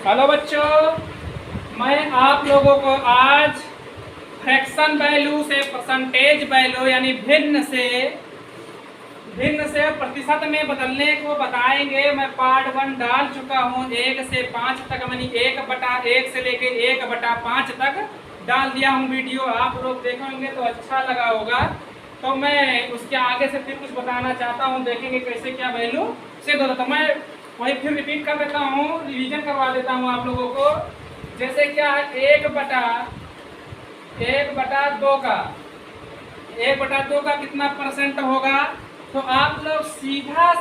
Hello बच्चों, मैं आप लोगों को आज फ्रैक्शन वैल्यू से परसेंटेज वैल्यू यानी भिन्न से प्रतिशत में बदलने को बताएंगे। मैं पार्ट 1 डाल चुका हूँ 1 से 5 तक, यानी 1/1 से लेके 1/5 तक डाल दिया हूँ वीडियो। आप लोग देखेंगे तो अच्छा लगा होगा, तो मैं उसके आगे से फिर कुछ बताना चाहता हूँ। देखेंगे कैसे क्या वैल्यू से दो, तो मैं वही फिर रिपीट कर देता हूँ, रिवीजन करवा देता हूँ आप लोगों को। जैसे क्या है 1/2 का 1/2 का कितना परसेंट होगा, तो आप लोग सीधा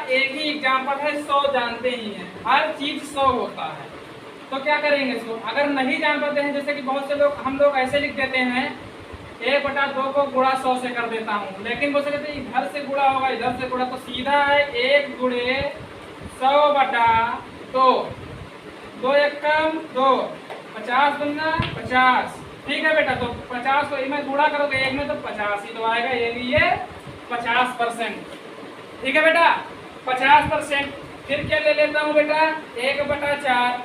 एक ही एग्जाम्पल है, 100 जानते ही हैं, हर चीज 100 होता है। तो क्या करेंगे इसको, अगर नहीं जान पाते हैं, जैसे कि बहुत से लोग हम लोग ऐसे लिख देते हैं 1/2 को गुणा 100 से कर देता हूँ, लेकिन बोल सकते हैं इधर से गुणा होगा इधर से गुणा, तो सीधा है 1 गुणे 100/2, 2 एकम 2, 50 दूना 50। ठीक है बेटा, तो 50 को में गुणा करोगे एक में तो 50 ही तो आएगा, ये 50%। ठीक है बेटा, 50%। फिर क्या ले लेता हूँ बेटा 1/4।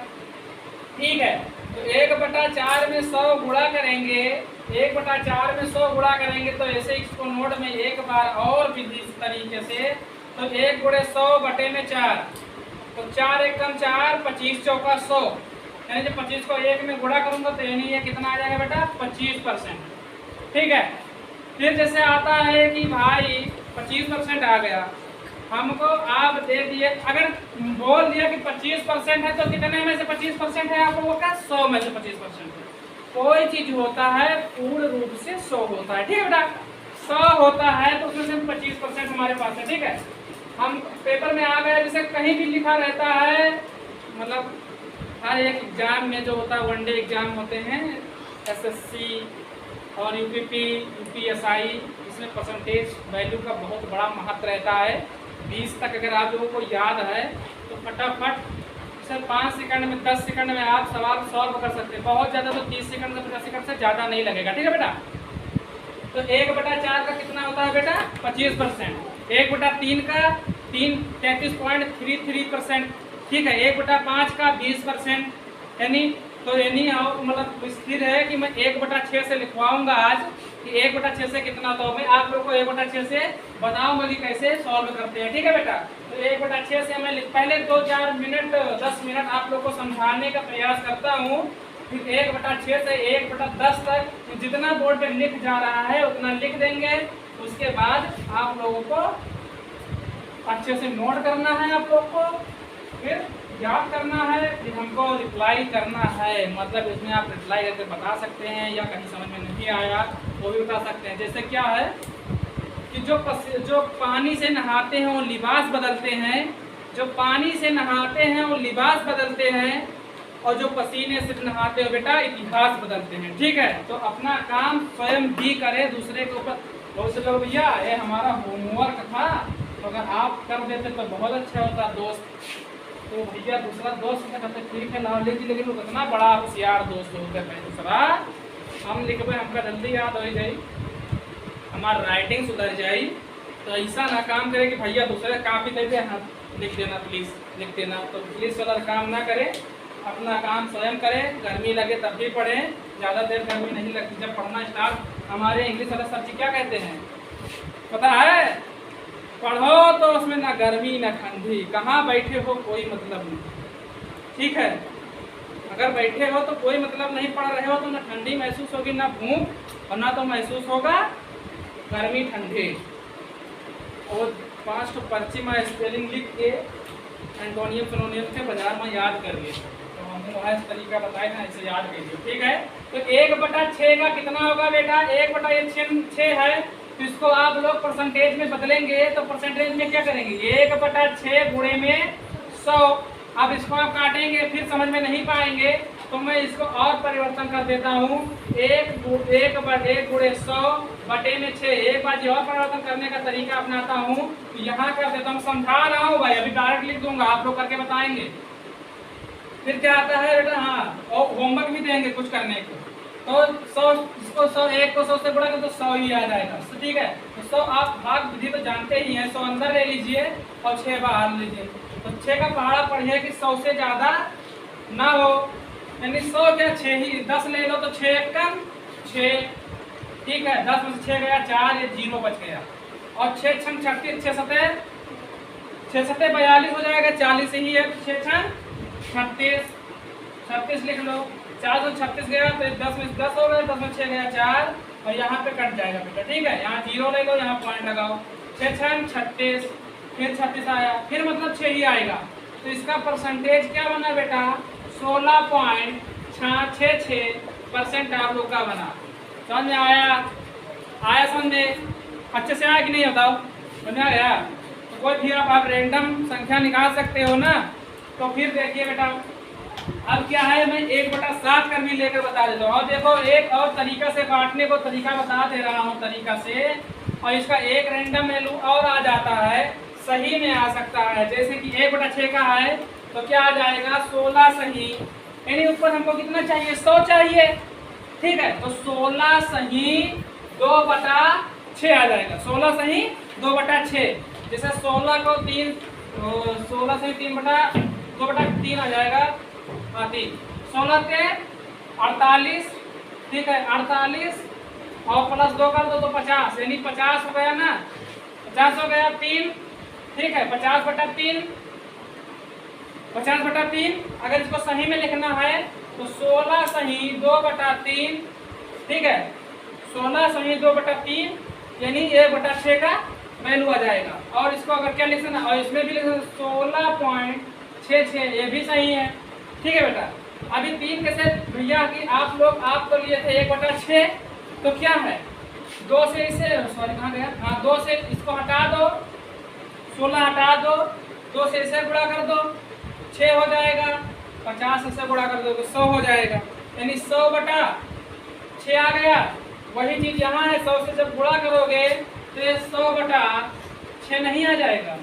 ठीक है, तो 1/4 में 100 गुणा करेंगे, 1/4 में 100 गुणा करेंगे, तो ऐसे इसको नोट में एक बार और विधि इस तरीके से, तो 1 गुणे 100/4, तो 4 एकम 4, 25 चौका 100, यानी जब 25 को 1 में गुणा करूंगा तो यानी ये कितना आ जाएगा बेटा 25%। ठीक है, फिर जैसे आता है कि भाई 25% आ गया, हमको आप दे दिए, अगर बोल दिया कि 25% है तो कितने में से 25% है आप लोगों का, 100 में से 25% है। कोई चीज होता है पूर्ण रूप से 100 होता है। ठीक है बेटा, 100 होता है तो उसमें 25% हमारे पास है। ठीक है, हम पेपर में आ गए, जैसे कहीं भी लिखा रहता है, मतलब हर एक एग्जाम में जो होता है, वनडे एग्जाम होते हैं, एसएससी और यूपीपी, यूपीएसआई, इसमें परसेंटेज वैल्यू का बहुत बड़ा महत्व रहता है। 20 तक अगर आप लोगों को याद है तो फटाफट सर 5 सेकंड में 10 सेकंड में आप सवाल सॉल्व कर सकते हैं। बहुत ज़्यादा तो 30 सेकंड से 50 सेकंड से ज़्यादा नहीं लगेगा। ठीक है बेटा, तो 1/4 का कितना होता है बेटा 25%, 1/3 का 33.33%। ठीक है, 1/5 का 20%, यानी तो यानी मतलब स्थिर है कि मैं 1/6 से लिखवाऊंगा आज कि 1/6 से कितना, तो मैं आप लोग को 1/6 से बताऊंगा कि कैसे सॉल्व करते हैं। ठीक है बेटा, तो 1/6 से मैं पहले 2-4 मिनट 10 मिनट आप लोग को समझाने का प्रयास करता हूँ, फिर 1/6 से 1/10 तक जितना बोर्ड पे लिख जा रहा है उतना लिख देंगे। उसके बाद आप लोगों को अच्छे से नोट करना है, आप लोग को फिर याद करना है, फिर हमको रिप्लाई करना है। मतलब इसमें आप रिप्लाई करके बता सकते हैं, या कहीं समझ में नहीं आया वो भी बता सकते हैं। जैसे क्या है कि जो पानी से नहाते हैं वो लिबास बदलते हैं, जो पानी से नहाते हैं वो लिबास बदलते हैं, और जो पसीने से नहाते हो बेटा इतिहास बदलते हैं। ठीक है, तो अपना काम स्वयं भी करें, दूसरे के ऊपर। बहुत से लोग भैया ये हमारा होमवर्क था, तो अगर आप कर देते तो बहुत अच्छा होता दोस्त। तो भैया दूसरा दोस्त कहते ठीक है ना लीजिए, लेकिन वो कितना बड़ा होशियार दोस्त होते हैं दूसरा, हम लिखबे हमका जल्दी याद हो जाए, हमार राइटिंग सुधर जाए। तो ऐसा ना काम करे कि भैया दूसरे कापी दे दे, हाँ लिख देना प्लीज़, लिख देना। तो प्लीज़ वाला काम ना करें, अपना काम स्वयं करें। गर्मी लगे तब भी पढ़ें, ज़्यादा देर गर्मी नहीं लगती जब पढ़ना स्टार्ट। हमारे इंग्लिश वाला सब्जी क्या कहते हैं पता है, पढ़ो तो उसमें ना गर्मी ना ठंडी, कहाँ बैठे हो कोई मतलब नहीं। ठीक है, अगर बैठे हो तो कोई मतलब नहीं, पढ़ रहे हो तो ना ठंडी महसूस होगी ना भूख, और ना तो महसूस होगा गर्मी ठंडी। और 5 तो पर्ची में स्पेलिंग लिख के एंटोनियम फिनोनियम से बाजार में याद करिए, तो हम वह तरीका बताए ना, ऐसे याद करिए। ठीक है, तो 1/6 का कितना होगा बेटा, 1/6 है, तो इसको आप लोग परसेंटेज में बदलेंगे, तो परसेंटेज में क्या करेंगे 1/6 गुणे में 100। अब इसको आप काटेंगे फिर समझ में नहीं पाएंगे, तो मैं इसको और परिवर्तन कर देता हूँ, 1 गुणे 100 बटे में 6। एक बार और परिवर्तन करने का तरीका अपनाता हूँ, यहाँ कर देता हूँ, समझा रहा हूँ भाई, अभी डायरेक्ट लिख दूंगा, आप लोग करके बताएंगे। फिर क्या आता है बेटा, हाँ और होमवर्क भी देंगे कुछ करने को, तो 100 इसको 100 1 को 100 से बढ़ा कर तो 100 ही आ जाएगा। ठीक है, तो 100 आप भाग विधि तो जानते ही हैं, 100 अंदर ले लीजिए और 6 बाहर लीजिए। तो 6 का पहाड़ा पढ़िए कि 100 से ज़्यादा ना हो, यानी 100 क्या 6 ही, 10 ले लो तो 6 कम 6, ठीक है, 10 में से 6 गया 4, ये 0 बच गया। और 6 छंग 36, 6 सतह 42 हो जाएगा, 40 ही है, 6 छंग 36, 36 लिख लो, 4 से 36 गया तो 10 में 10 हो गया, 10 में 6 गया 4, और यहाँ पे कट जाएगा बेटा, ठीक है, यहाँ 0 ले लो, यहाँ पॉइंट लगाओ, 6 छंग 36, फिर 36 आया, फिर मतलब 6 ही आएगा, तो इसका परसेंटेज क्या बना बेटा 16.66% आप लोग का बना। समझ में आया समझ में, अच्छे से आया कि नहीं बताओ, समझ में आया? तो कोई भी आप रैंडम संख्या निकाल सकते हो ना। तो फिर देखिए बेटा, अब क्या है, मैं 1/7 कर भी लेकर बता देता हूँ। और देखो एक और तरीका से बांटने को तरीका बता दे रहा हूँ तरीका से, और इसका एक रैंडम वैल्यू और आ जाता है, सही में आ सकता है। जैसे कि 1/6 का है तो क्या आ जाएगा 16 सही, यानी ऊपर हमको कितना चाहिए 100 चाहिए, ठीक है, तो 16 सही 2/6 आ जाएगा, 16 सही 2/6। जैसे 16 को 3, 16 सही 2/3 आ जाएगा, 3, 16 के 48, ठीक है, 48 और प्लस 2 कर दो तो 50, यानी 50 हो गया ना, 50 हो गया 3, ठीक है, 50/3, 50/3। अगर इसको सही में लिखना है तो 16 सही 2/3, ठीक है, 16 सही 2/3 यानी 1/6 का वैल्यू आ जाएगा। और इसको अगर क्या लिख सकना, और इसमें भी लिख सकते 16.66, ये भी सही है, ठीक है बेटा। अभी 3 कैसे भैया कि आप तो लिए थे 1/6, तो क्या है 2 से इसे, सॉरी कहाँ गया, हाँ 2 से इसको हटा दो, 16 हटा दो, 2 से इसे गुणा कर दो 6 हो जाएगा, 50 से गुणा कर दो तो 100 हो जाएगा, यानी 100/6 आ गया। वही चीज यहाँ है, 100 से जब गुणा करोगे तो ये 100/6 नहीं आ जाएगा।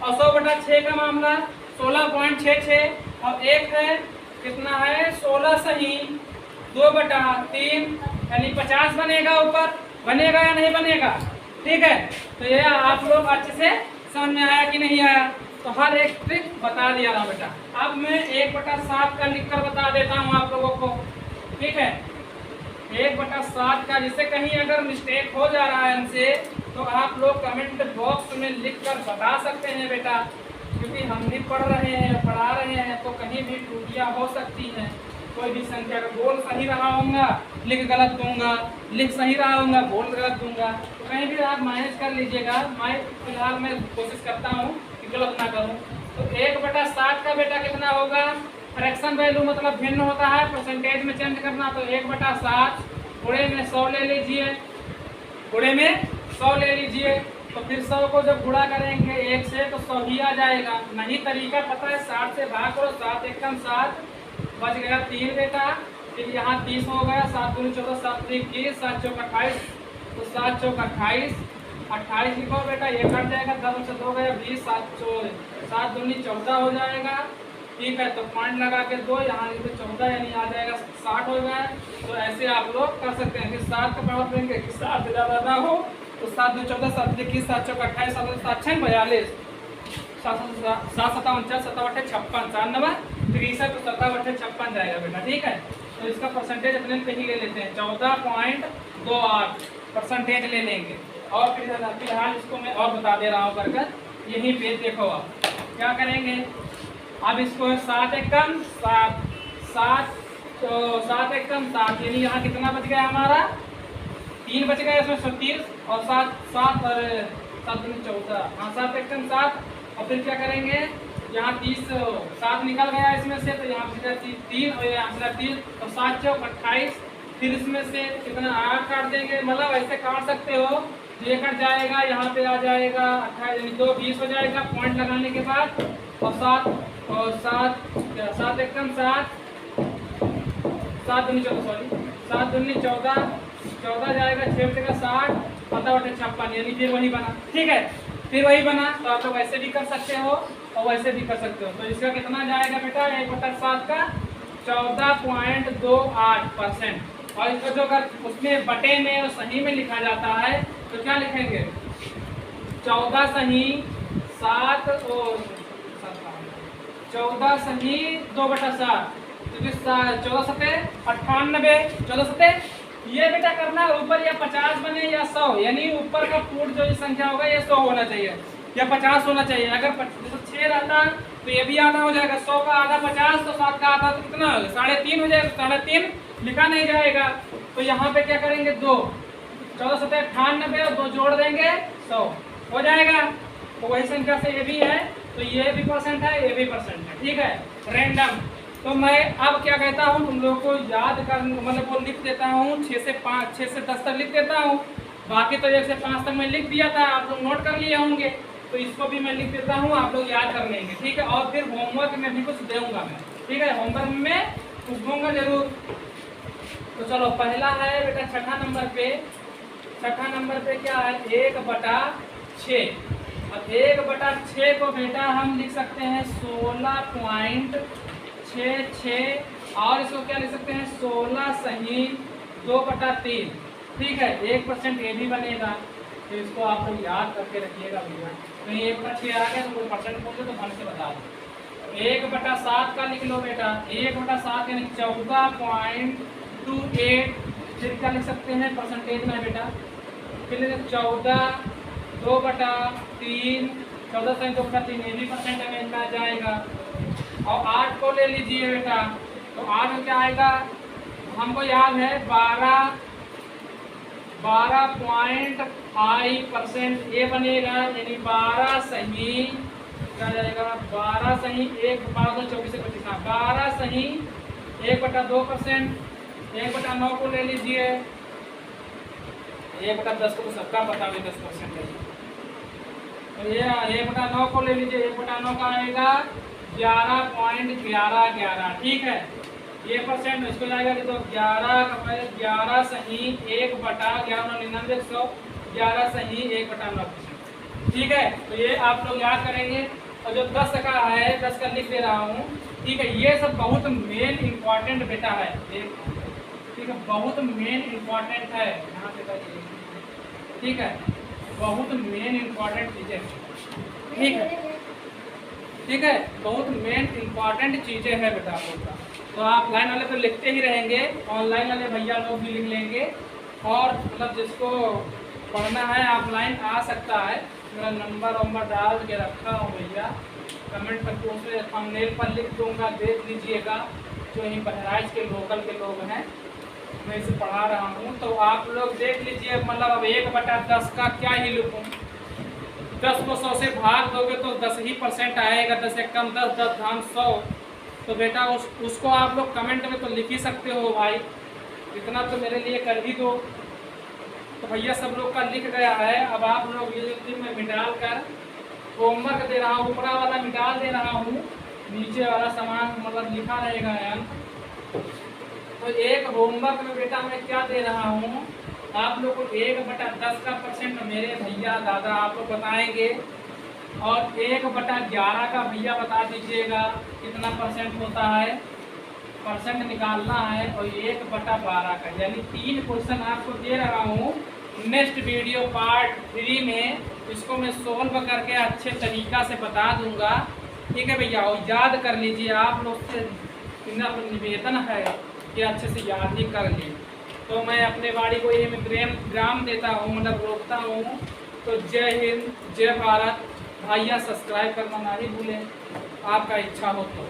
और 100/6 का मामला 16.66, और एक है कितना है 16 सही 2/3, यानी 50 बनेगा, ऊपर बनेगा या नहीं बनेगा, ठीक है। तो ये आप लोग अच्छे से समझ में आया कि नहीं आया? तो हर एक ट्रिक बता दिया ना बेटा। अब मैं 1/7 का लिखकर बता देता हूँ आप लोगों को, ठीक है, 1/7 का, जिससे कहीं अगर मिस्टेक हो जा रहा है हमसे तो आप लोग कमेंट बॉक्स में लिखकर बता सकते हैं बेटा, क्योंकि हम भी पढ़ा रहे हैं तो कहीं भी त्रुटियाँ हो सकती हैं। कोई भी संख्या का बोल सही रहा होगा लिख गलत दूंगा, लिख सही रहा होगा बोल गलत दूंगा, तो कहीं भी आप मैनेज कर लीजिएगा। मैं फिलहाल मैं कोशिश करता हूँ कि गलत ना करूँ। तो 1/7 का बेटा कितना होगा, फ्रैक्शन वैल्यू मतलब भिन्न होता है, परसेंटेज में चेंज करना, तो 1/7 गुणे में 100 ले लीजिए, गुणे में 100 ले लीजिए, तो फिर 100 को जब गुणा करेंगे 1 से तो 100 ही आ जाएगा। नहीं तरीका पता है, 60 से भाग करो, 7 एकम 7 बच गया 3 बेटा, फिर यहाँ 30 हो गया, 7 दूनी 14, 7 दूनी 21, 7 चौक 28, तो 7 चौक 28, 28 लिखो बेटा, ये कट जाएगा, 10 से 2 गया 20, 7 दूनी 14 हो जाएगा, ठीक है। तो पॉइंट लगा के 2 यहाँ 14 यानी आ जाएगा 60 हो गया। तो ऐसे आप लोग कर सकते हैं कि 7 का पावर लेंगे कि 7 से ज़्यादा ना हो, तो 7 दूनी 14, 7 दूनी 21, 7 चौक 28, 7 6 42, 7 7 49, 7 8 56, 4 9 63, तो 7 8 56 जाएगा बेटा, ठीक है। तो इसका परसेंटेज अपने पे ही ले लेते हैं, 14.28 परसेंटेज ले लेंगे। और फिर फिलहाल इसको मैं और बता दे रहा हूँ कर यहीं पे देखो आप क्या करेंगे। अब इसको 7 एकम 7, 7 तो 7 एकम 7, यानी यहाँ कितना बच गया हमारा 3 बच गया, इसमें 36 और 7 7 और 7 दूनी 14, हाँ 7 एकम 7। और फिर क्या करेंगे, यहाँ 30 7 निकल गया इसमें से, तो यहाँ से 3 और यहाँ से 3, तो 7 चौक 28, फिर इसमें से कितना 8 काट देंगे, मतलब ऐसे काट सकते हो, ये कट जाएगा, यहाँ पे आ जाएगा 28 यानी 2 20 हो जाएगा पॉइंट लगाने के बाद। और 7 एकदम 7 दूनी 14, सॉरी 7 दूनी 14, 14 जाएगा 6 बचेगा 60, 7 8 56, यानी फिर वही बना, ठीक है, फिर वही बना। तो आप लोग वैसे भी कर सकते हो और वैसे भी कर सकते हो। तो इसका कितना जाएगा बेटा 1/7 का 14.28%। और इसको जो अगर उसमें बटे में और सही में लिखा जाता है तो क्या लिखेंगे 14 सही 7 और 14 सही 2/7, 14 सते 98, 14 सते ये बेटा करना ऊपर या 50 बने या 100, यानी ऊपर का फुट जो संख्या होगा ये 100 होना चाहिए या 50 होना चाहिए। अगर 6 रहता तो ये भी आधा हो जाएगा, 100 का आधा 50, तो 7 का आधा तो कितना होगा 3.5 हो जाएगा, 3.5 लिखा नहीं जाएगा। तो यहाँ पे क्या करेंगे 2, 14 सते 98 और 2 जोड़ देंगे 100 हो जाएगा। तो वही संख्या से ये भी है, तो ये भी परसेंट है, ये भी परसेंट है, ठीक है, रैंडम। तो मैं अब क्या कहता हूँ तुम लोगों को याद कर, मतलब वो लिख देता हूँ 6 से 5, 6 से 10 तक लिख देता हूँ, बाकी तो 1 से 5 तक मैं लिख दिया था, आप लोग नोट कर लिए होंगे। तो इसको भी मैं लिख देता हूँ, आप लोग याद कर लेंगे, ठीक है। और फिर होमवर्क में भी कुछ दूंगा मैं, ठीक है, होमवर्क में कुछ दूंगा जरूर। तो चलो पहला है बेटा छठा नंबर पे क्या है 1/6। अब 1/6 को बेटा हम लिख सकते हैं 16.66, और इसको क्या लिख सकते हैं 16 सही 2/3, ठीक है। 1% ये भी बनेगा, तो इसको आप लोग याद करके रखिएगा भैया। तो 1/6 आ गया तो कोई परसेंट पूछे तो ढंग से बता दो। 1/7 का लिख लो बेटा, 1/7 यानी 14.28, फिर क्या लिख सकते हैं परसेंटेज में बेटा, फिर 14 2/3, 14 से 2/3 ये भी परसेंट में आ जाएगा। और 8 को ले लीजिए बेटा, तो 8 में क्या आएगा हमको याद है 12.5% ये बनेगा, यानी 12 सही क्या जाएगा 12 सही 1 12 24 से 25, 12 सही 1/2%। 1/9 को ले लीजिए, 1/10 को तो सबका पता है 10% है, तो ये 1/9 को ले लीजिए, 1/9 का आएगा 11.11, ठीक है। ये परसेंट इसको जाएगा तो 11 सही 1/1199, 11 सही 1/9%, ठीक है। तो ये आप लोग याद करेंगे। और जो 10 का है 10 का लिख दे रहा हूँ, ठीक है। ये सब बहुत मेन इम्पॉर्टेंट बेटा है, ठीक है, बहुत मेन इम्पॉर्टेंट है, यहाँ पे ठीक है, बहुत मेन इम्पॉर्टेंट चीज़ें, ठीक है, बहुत मेन इम्पॉर्टेंट चीज़ें हैं बेटा आप लोग का। तो ऑफलाइन वाले तो लिखते ही रहेंगे, ऑनलाइन वाले भैया लोग भी लिख लेंगे, और मतलब जिसको पढ़ना है ऑफलाइन आ सकता है। मेरा नंबर डाल के रखा हूँ भैया, कमेंट करके उसमें थंबनेल पर लिख दूँगा, देख लीजिएगा। जो यहीं बहराइच के लोकल के लोग हैं मैं इसे पढ़ा रहा हूँ, तो आप लोग देख लीजिए। मतलब अब 1/10 का क्या ही लिखूँ, 10 को 100 से भाग दोगे तो 10 ही परसेंट आएगा, 10 से कम 10, 10 धाम 100। तो बेटा उसको आप लोग कमेंट में तो लिख ही सकते हो भाई, इतना तो मेरे लिए कर ही दो। तो भैया सब लोग का लिख गया है। अब आप लोग ये मैं मिटाल कर होमवर्क दे रहा हूँ, ऊपरा वाला मिटाल दे रहा हूँ, नीचे वाला सामान मतलब लिखा रहेगा यार। तो एक होमवर्क में बेटा मैं क्या दे रहा हूँ, आप लोग को 1/10 का परसेंट मेरे भैया दादा आप लोग बताएंगे, और 1/11 का भैया बता दीजिएगा कितना परसेंट होता है, परसेंट निकालना है। और 1/12 का, यानी 3 क्वेश्चन आपको दे रहा हूँ नेक्स्ट वीडियो पार्ट 3 में, इसको मैं सोल्व करके अच्छे तरीक़ा से बता दूंगा, ठीक है भैया। और याद कर लीजिए, आप लोग से निवेदन है कि अच्छे से याद ही कर लीजिए। तो मैं अपने वाणी को ये विराम देता हूँ, मतलब रोकता हूँ। तो जय हिंद, जय भारत। भैया सब्सक्राइब करना ना ही भूलें, आपका इच्छा हो तो।